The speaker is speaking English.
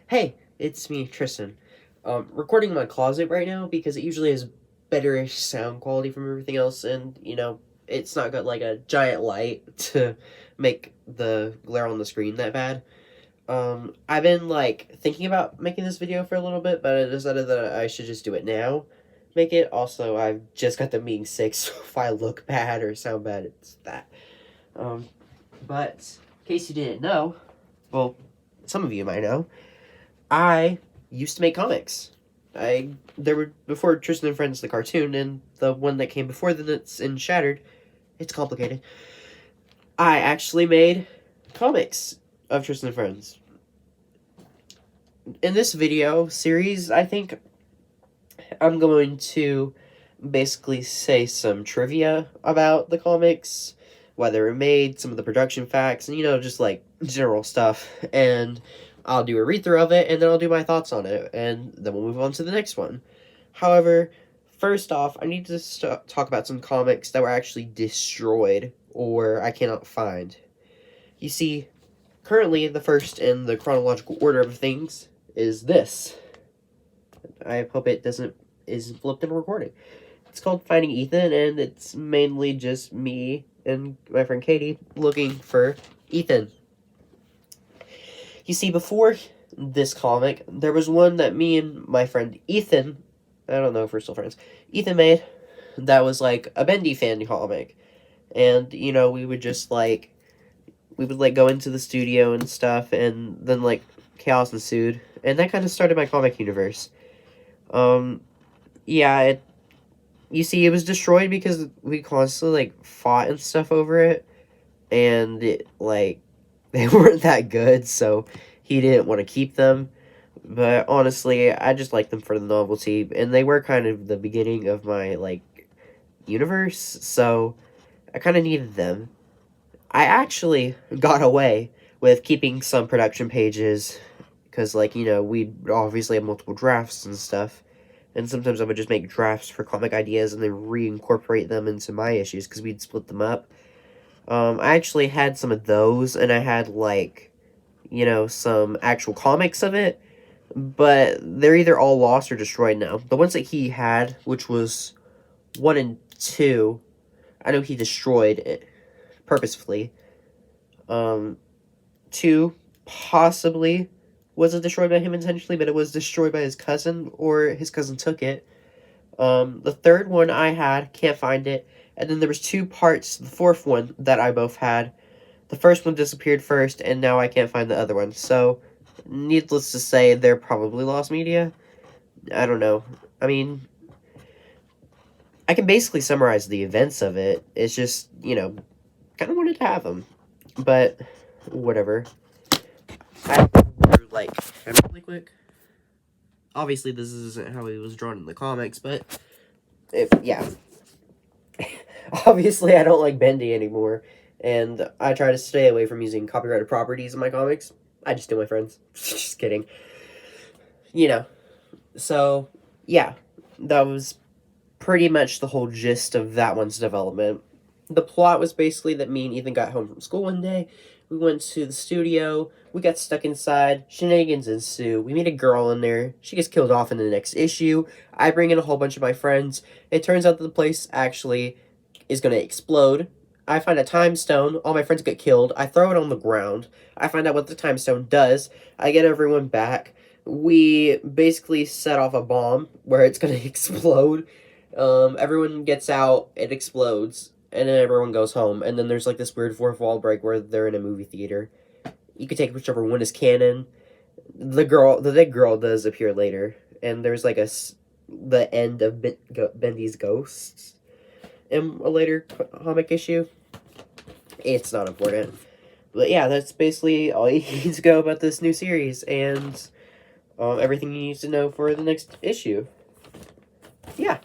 Hey, it's me, Tristan. Recording in my closet right now because it usually has better sound quality from everything else, and it's not got like a giant light to make the glare on the screen that bad. I've been like thinking about making this video for a little bit, but I decided that I should just do it now. Make it. Also, I've just got the being sick, so if I look bad or sound bad, it's that. But in case you didn't know, well, some of you might know. I used to make comics. There were before Tristan and Friends the cartoon and the one that came before then that's in Shattered. It's complicated. I actually made comics of Tristan and Friends. In this video series, I think I'm going to basically say some trivia about the comics, why they were made, some of the production facts, and just like general stuff. And I'll do a read-through of it, and then I'll do my thoughts on it, and then we'll move on to the next one. However, first off, I need to talk about some comics that were actually destroyed, or I cannot find. You see, currently, the first in the chronological order of things is this. I hope it isn't flipped in recording. It's called Finding Ethan, and it's mainly just me and my friend Katie looking for Ethan. You see, before this comic, there was one that me and my friend Ethan, I don't know if we're still friends, Ethan made, that was like a Bendy fan comic. And, we would just like, go into the studio and stuff, and then like chaos ensued. And that kind of started my comic universe. Yeah, you see, it was destroyed because we constantly like fought and stuff over it. And it, like, they weren't that good, so he didn't want to keep them. But honestly, I just like them for the novelty, and they were kind of the beginning of my, like, universe, so I kind of needed them. I actually got away with keeping some production pages, because, like, we'd obviously have multiple drafts and stuff, and sometimes I would just make drafts for comic ideas and then reincorporate them into my issues, because we'd split them up. I actually had some of those, and I had, like, some actual comics of it, but they're either all lost or destroyed now. The ones that he had, which was 1 and 2, I know he destroyed it purposefully. 2 possibly wasn't destroyed by him intentionally, but it was destroyed by his cousin, or his cousin took it. The third one I had, can't find it. And then there was 2 parts, the fourth one, that I both had. The first one disappeared first, and now I can't find the other one. So, needless to say, they're probably lost media. I don't know. I mean, I can basically summarize the events of it. It's just, kind of wanted to have them. But, whatever. I like, really quick. Obviously, this isn't how he was drawn in the comics, but, yeah. Obviously, I don't like Bendy anymore, and I try to stay away from using copyrighted properties in my comics. I just do my friends. Just kidding. So, yeah, that was pretty much the whole gist of that one's development. The plot was basically that me and Ethan got home from school one day. We went to the studio. We got stuck inside. Shenanigans ensue. We meet a girl in there. She gets killed off in the next issue. I bring in a whole bunch of my friends. It turns out that the place actually is going to explode. I find a time stone. All my friends get killed. I throw it on the ground. I find out what the time stone does. I get everyone back. We basically set off a bomb where it's going to explode. Everyone gets out. It explodes. And then everyone goes home. And then there's like this weird fourth wall break where they're in a movie theater. You could take whichever one is canon. The dead girl does appear later. And there's like the end of Bendy's ghosts in a later comic issue. It's not important. But yeah, that's basically all you need to go about this new series, and everything you need to know for the next issue. Yeah.